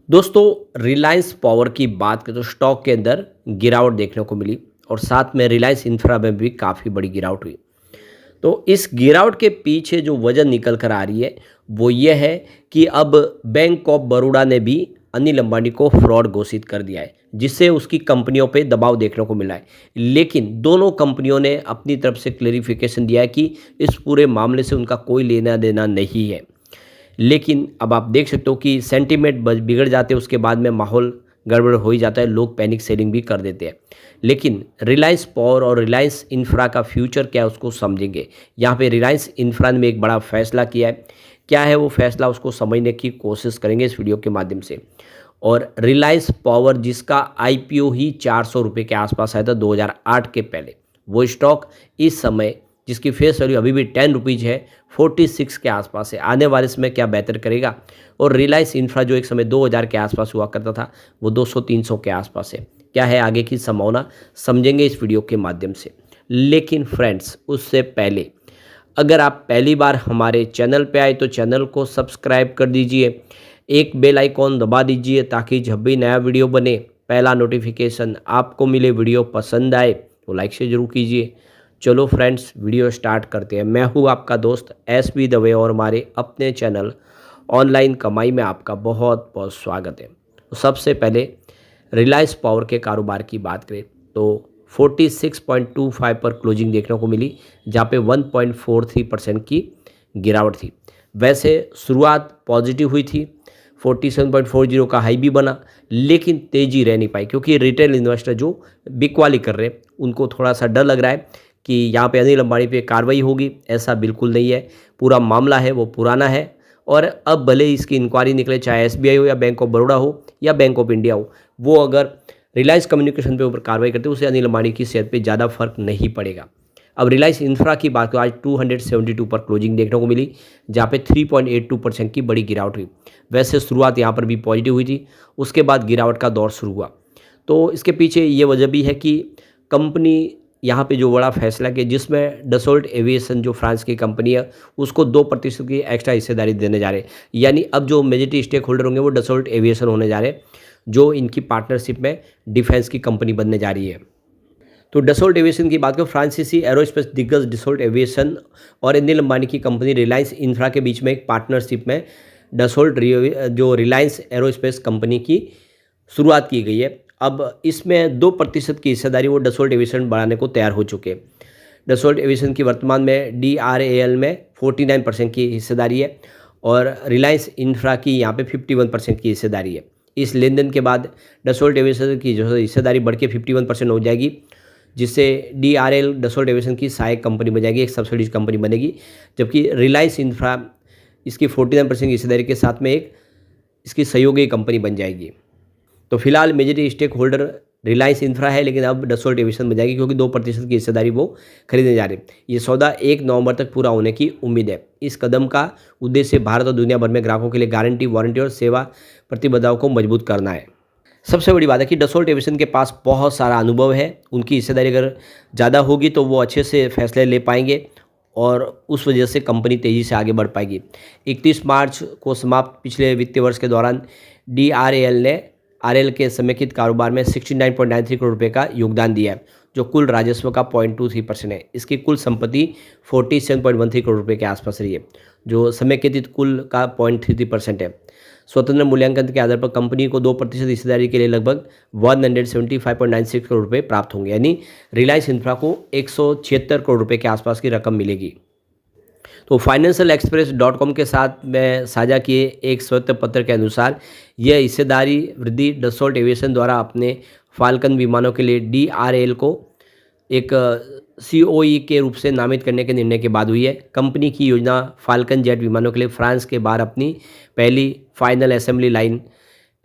दोस्तों रिलायंस पावर की बात करें तो स्टॉक के अंदर गिरावट देखने को मिली और साथ में रिलायंस इंफ्रा में भी काफ़ी बड़ी गिरावट हुई। तो इस गिरावट के पीछे जो वजह निकल कर आ रही है वो ये है कि अब बैंक ऑफ बड़ौदा ने भी अनिल अंबानी को फ्रॉड घोषित कर दिया है, जिससे उसकी कंपनियों पे दबाव देखने को मिला है। लेकिन दोनों कंपनियों ने अपनी तरफ से क्लेरिफिकेशन दिया है कि इस पूरे मामले से उनका कोई लेना देना नहीं है। लेकिन अब आप देख सकते हो कि सेंटीमेंट बिगड़ जाते हैं, उसके बाद में माहौल गड़बड़ हो ही जाता है, लोग पैनिक सेलिंग भी कर देते हैं। लेकिन रिलायंस पावर और रिलायंस इंफ्रा का फ्यूचर क्या है उसको समझेंगे। यहाँ पे रिलायंस इंफ्रा ने एक बड़ा फैसला किया है, क्या है वो फैसला उसको समझने की कोशिश करेंगे इस वीडियो के माध्यम से। और रिलायंस पावर जिसका आईपीओ ही 400 रुपये के आसपास आया था 2008 के पहले, वो स्टॉक इस समय जिसकी फेस वैल्यू अभी भी 10 रुपीज़ है 46 के आसपास है। आने वाले समय क्या बेहतर करेगा। और रिलायंस इंफ्रा जो एक समय 2000 के आसपास हुआ करता था वो 200-300 के आसपास है। क्या है आगे की संभावना समझेंगे इस वीडियो के माध्यम से। लेकिन फ्रेंड्स उससे पहले अगर आप पहली बार हमारे चैनल पे आए तो चैनल को सब्सक्राइब कर दीजिए, एक बेल आइकॉन दबा दीजिए ताकि जब भी नया वीडियो बने पहला नोटिफिकेशन आपको मिले। वीडियो पसंद आए तो लाइक से जरूर कीजिए। चलो फ्रेंड्स वीडियो स्टार्ट करते हैं। मैं हूँ आपका दोस्त एस बी दवे और हमारे अपने चैनल ऑनलाइन कमाई में आपका बहुत बहुत स्वागत है। तो सबसे पहले रिलायंस पावर के कारोबार की बात करें तो 46.25 पर क्लोजिंग देखने को मिली, जहाँ पे 1.43% की गिरावट थी। वैसे शुरुआत पॉजिटिव हुई थी, 47.40 का हाई भी बना, लेकिन तेज़ी रह नहीं पाई क्योंकि रिटेल इन्वेस्टर जो बिकवाली कर रहे हैं उनको थोड़ा सा डर लग रहा है कि यहाँ पे अनिल अंबानी पे कार्रवाई होगी। ऐसा बिल्कुल नहीं है, पूरा मामला है वो पुराना है और अब भले ही इसकी इंक्वायरी निकले, चाहे एसबीआई हो या बैंक ऑफ बड़ौदा हो या बैंक ऑफ इंडिया हो, वो अगर रिलायंस कम्युनिकेशन पे ऊपर कार्रवाई करते उसे अनिल अंबानी की सेहत पे ज़्यादा फर्क नहीं पड़ेगा। अब रिलायंस इंफ्रा की बात करें, आज 272 पर क्लोजिंग देखने को मिली, जहाँ पे 3.82% की बड़ी गिरावट हुई। वैसे शुरुआत यहाँ पर भी पॉजिटिव हुई थी, उसके बाद गिरावट का दौर शुरू हुआ। तो इसके पीछे ये वजह भी है कि कंपनी यहाँ पे जो बड़ा फैसला किया जिसमें डसोल्ट एविएशन जो फ्रांस की कंपनी है उसको 2% की एक्स्ट्रा हिस्सेदारी देने जा रहे हैं। यानी अब जो मेजॉरिटी स्टेक होल्डर होंगे वो डसोल्ट एविएशन होने जा रहे हैं, जो इनकी पार्टनरशिप में डिफेंस की कंपनी बनने जा रही है। तो डसोल्ट एविएशन की बात करें, फ्रांसीसी एरोस्पेस दिग्गज डसोल्ट एविएशन और अनिल अंबानी की कंपनी रिलायंस इंफ्रा के बीच में एक पार्टनरशिप में डसोल्ट जो रिलायंस एरोस्पेस कंपनी की शुरुआत की गई है। अब इसमें 2% की हिस्सेदारी वो डसोल्ट एविएशन बढ़ाने को तैयार हो चुके हैं। डसोल्ट एविएशन की वर्तमान में DRAL में 49% की हिस्सेदारी है और रिलायंस इंफ्रा की यहाँ पे 51% की हिस्सेदारी है। इस लेन देन के बाद डसोल्ट एविएशन की जो हिस्सेदारी बढ़ के 51% हो जाएगी, जिससे DRAL डसोल्ट एविएशन की सहायक कंपनी बन जाएगी, एक सब्सिडीज कंपनी बनेगी। जबकि रिलायंस इंफ्रा इसकी 49% की हिस्सेदारी के साथ में एक इसकी सहयोगी कंपनी बन जाएगी। तो फिलहाल majority stake holder Reliance infra है, लेकिन अब डसोल्ट एविएशन बन जाएगी क्योंकि 2% की हिस्सेदारी वो खरीदने जा रहे हैं। ये सौदा 1 नवंबर तक पूरा होने की उम्मीद है। इस कदम का उद्देश्य भारत और दुनिया भर में ग्राहकों के लिए गारंटी, वारंटी और सेवा प्रतिबद्धताओं को मजबूत करना है। सबसे बड़ी बात है कि डसोल्ट एविएशन के पास बहुत सारा अनुभव है, उनकी हिस्सेदारी अगर ज़्यादा होगी तो वो अच्छे से फैसले ले पाएंगे और उस वजह से कंपनी तेज़ी से आगे बढ़ पाएगी। 31 मार्च को समाप्त पिछले वित्तीय वर्ष के दौरान DRAL ने RL के समेकित कारोबार में 69.93 करोड़ रुपए का योगदान दिया है, जो कुल राजस्व का 0.23% है। इसकी कुल संपत्ति 47.13 करोड़ रुपए के आसपास रही है, जो समेकित कुल का 0.33% है। स्वतंत्र मूल्यांकन के आधार पर कंपनी को 2% हिस्सेदारी के लिए लगभग 175.96 करोड़ रुपए प्राप्त होंगे, यानी रिलायंस इंफ्रा को 176 करोड़ रुपए के आसपास की रकम मिलेगी। तो फाइनेंशियल एक्सप्रेस.com के साथ में साझा किए एक श्वेत पत्र के अनुसार यह हिस्सेदारी वृद्धि डसोल्ट एविएशन द्वारा अपने फाल्कन विमानों के लिए DRAL को एक COE के रूप से नामित करने के निर्णय के बाद हुई है। कंपनी की योजना फाल्कन जेट विमानों के लिए फ्रांस के बाहर अपनी पहली final assembly line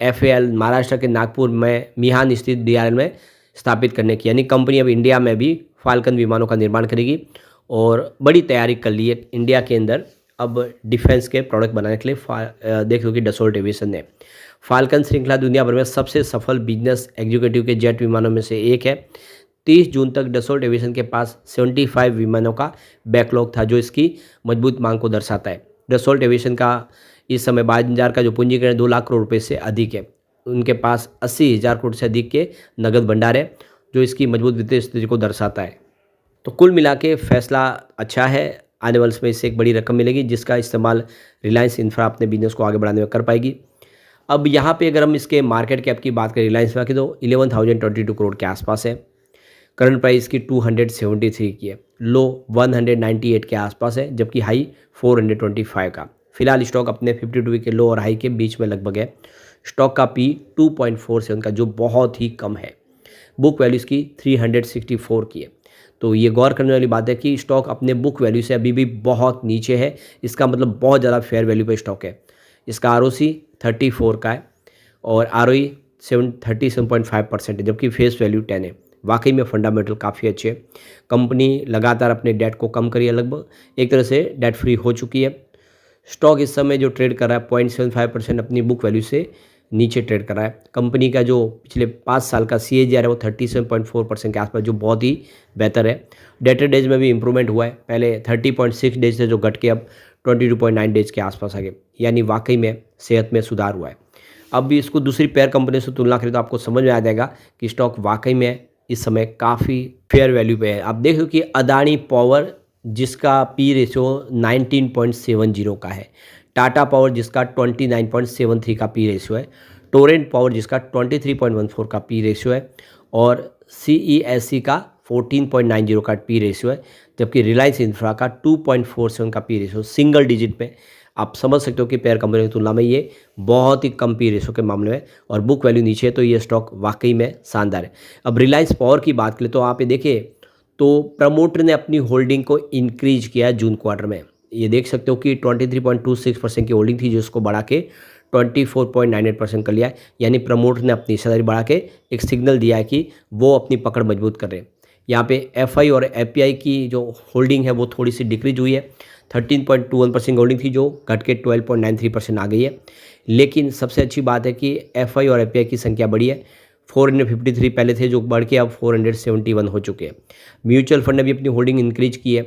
FAL Maharashtra के नागपुर में मिहान स्थित DRAL में स्थापित करने की, यानी कंपनी अब इंडिया में भी फाल्कन विमानों का निर्माण करेगी और बड़ी तैयारी कर ली है इंडिया के अंदर अब डिफेंस के प्रोडक्ट बनाने के लिए। देख लो कि डसोल्ट एविएशन ने फाल्कन श्रृंखला दुनिया भर में सबसे सफल बिजनेस एग्जीक्यूटिव के जेट विमानों में से एक है। 30 जून तक डसोल्ट एविएशन के पास 75 विमानों का बैकलॉग था, जो इसकी मजबूत मांग को दर्शाता है। डसोल्ट एविएशन का इस समय बाज़ार का जो पूंजीकरण 2 लाख करोड़ रुपए से अधिक है। उनके पास 80,000 करोड़ से अधिक के नकद भंडार है, जो इसकी मजबूत वित्तीय स्थिति को दर्शाता है। तो कुल मिला के फैसला अच्छा है। आने वाले समय इससे एक बड़ी रकम मिलेगी, जिसका इस्तेमाल रिलायंस इंफ्रा अपने बिजनेस को आगे बढ़ाने में कर पाएगी। अब यहाँ पे अगर हम इसके मार्केट कैप की बात करें रिलायंस इंफ्रा की, तो 11,022 करोड़ के आसपास है। करंट प्राइस की 273 की है, लो 198 के आसपास है, जबकि हाई 425 का। फिलहाल स्टॉक अपने 52 के लो और हाई के बीच में लगभग है। स्टॉक का पी 2.47 का, जो बहुत ही कम है। बुक वैल्यू इसकी 364 की है। तो ये गौर करने वाली बात है कि स्टॉक अपने बुक वैल्यू से अभी भी बहुत नीचे है। इसका मतलब बहुत ज़्यादा फेयर वैल्यू पे स्टॉक है। इसका आरओसी 34 का है और आरओई 37.5% है, जबकि फेस वैल्यू 10 है। वाकई में फंडामेंटल काफ़ी अच्छे हैं। कंपनी लगातार अपने डेट को कम करी है, लगभग एक तरह से डेट फ्री हो चुकी है। स्टॉक इस समय जो ट्रेड कर रहा है 0.75% अपनी बुक वैल्यू से नीचे ट्रेड कर रहा है। कंपनी का जो पिछले 5 साल का CAGR है वो 37.4% के आसपास, जो बहुत ही बेहतर है। डेटर डेज में भी इंप्रूवमेंट हुआ है, पहले 30.6 डेज से जो घट के अब 22.9 डेज के आसपास आ गए, यानी वाकई में सेहत में सुधार हुआ है। अब भी इसको दूसरी पेयर कंपनी से तुलना करें तो आपको समझ में आ जाएगा कि स्टॉक वाकई में इस समय काफ़ी फेयर वैल्यू पे है। आप देख लो कि अदानी पावर जिसका पी रेशियो 19.70 का है, टाटा पावर जिसका 29.73 का पी रेशियो है, टोरेंट पावर जिसका 23.14 का पी रेशियो है और CESC का 14.90 का पी रेशियो है, जबकि रिलायंस इंफ्रा का 2.47 का पी रेशियो। सिंगल डिजिट में आप समझ सकते हो कि पेयर कंपनी की तुलना में ये बहुत ही कम पी रेशियो के मामले में, और बुक वैल्यू नीचे है, तो ये स्टॉक वाकई में शानदार है। अब रिलायंस पावर की बात करें तो आप ये देखिए, तो प्रमोटर ने अपनी होल्डिंग को इंक्रीज किया जून क्वार्टर में। ये देख सकते हो कि 23.26% की होल्डिंग थी, जो उसको बढ़ा के 24.98% कर लिया है। यानी प्रमोटर ने अपनी हिस्सेदारी बढ़ा के एक सिग्नल दिया है कि वो अपनी पकड़ मजबूत कर रहे हैं। यहाँ पे FI और FPI की जो होल्डिंग है वो थोड़ी सी डिक्रीज हुई है। 13.21% होल्डिंग थी, जो घट के 12.93% आ गई है। लेकिन सबसे अच्छी बात है कि FI और FPI की संख्या बढ़ी है। 453 पहले थे, जो बढ़ के अब 471 हो चुके हैं। म्यूचुअल फंड ने भी अपनी होल्डिंग इंक्रीज की है।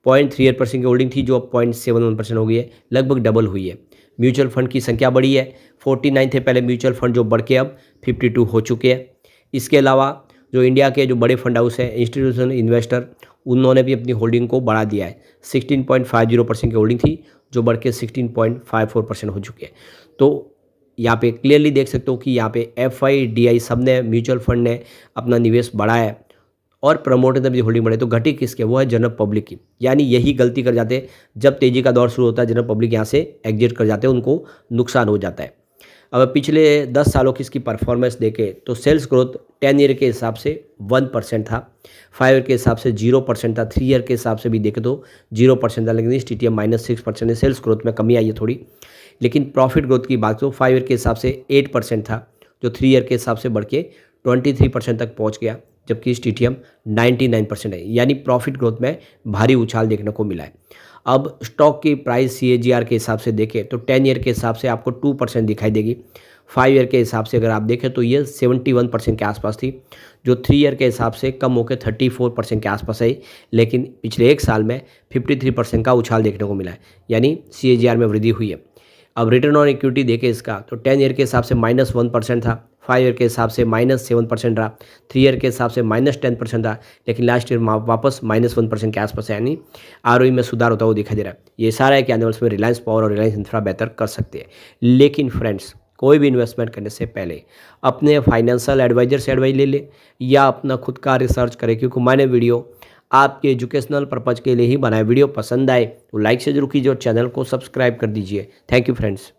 0.38% की होल्डिंग थी, जो अब 0.71% हो गई है, लगभग डबल हुई है। म्यूचुअल फंड की संख्या बढ़ी है। 49 थे पहले म्यूचुअल फंड, जो बढ़ के अब 52 हो चुके हैं। इसके अलावा जो इंडिया के जो बड़े फंड हाउस है, इंस्टीट्यूशनल इन्वेस्टर, उन्होंने भी अपनी होल्डिंग को बढ़ा दिया है। 16.50% की होल्डिंग थी, जो बढ़ के 16.54% हो चुकी है। तो यहाँ पे क्लियरली देख सकते हो कि यहाँ पे FI DI सब ने, म्यूचुअल फंड ने अपना निवेश बढ़ाया है और प्रमोटर ने भी होल्डिंग बढ़ाई। तो घटी किसके? वो है जनरल पब्लिक की। यानी यही गलती कर जाते हैं, जब तेज़ी का दौर शुरू होता है जनरल पब्लिक यहाँ से एग्जिट कर जाते हैं, उनको नुकसान हो जाता है। अब पिछले 10 सालों की इसकी परफॉर्मेंस देखें तो सेल्स ग्रोथ 10 ईयर के हिसाब से 1% था, 5 ईयर के हिसाब से 0% था, 3 ईयर के हिसाब से भी देखें तो 0% था। लेकिन इस TTM -6% है, सेल्स ग्रोथ में कमी आई है थोड़ी। लेकिन प्रॉफिट ग्रोथ की बात तो 5 ईयर के हिसाब से 8% था, जो 3 ईयर के हिसाब से बढ़ के 23% तक पहुँच गया, जबकि इस TTM 99% है। यानी प्रॉफिट ग्रोथ में भारी उछाल देखने को मिला है। अब स्टॉक की प्राइस CAGR के हिसाब से देखें तो 10 ईयर के हिसाब से आपको 2% दिखाई देगी। 5 ईयर के हिसाब से अगर आप देखें तो ये 71% के आसपास थी, जो 3 ईयर के हिसाब से कम होकर 34% के आसपास आई। लेकिन पिछले एक साल में 53% का उछाल देखने को मिला है, यानी CAGR में वृद्धि हुई है। अब रिटर्न ऑन इक्विटी देखें इसका तो 10 ईयर के हिसाब से -1% था, 5 ईयर के हिसाब से -7% रहा, 3 ईयर के हिसाब से -10% रहा, लेकिन लास्ट ईयर वापस -1% के आसपास है। यानी ROE में सुधार होता हुआ दिखाई दे रहा है। ये सारा है कि आने वाले समय रिलायंस पावर और रिलायंस इंफ्रा बेहतर कर सकते हैं। लेकिन फ्रेंड्स, कोई भी इन्वेस्टमेंट करने से पहले अपने फाइनेंशियल एडवाइजर से एडवाइस ले ले या अपना खुद का रिसर्च करें, क्योंकि मैंने वीडियो आपके एजुकेशनल पर्पज़ के लिए ही बनाया। वीडियो पसंद आए तो लाइक से जरूर कीजिए और चैनल को सब्सक्राइब कर दीजिए। Thank you friends.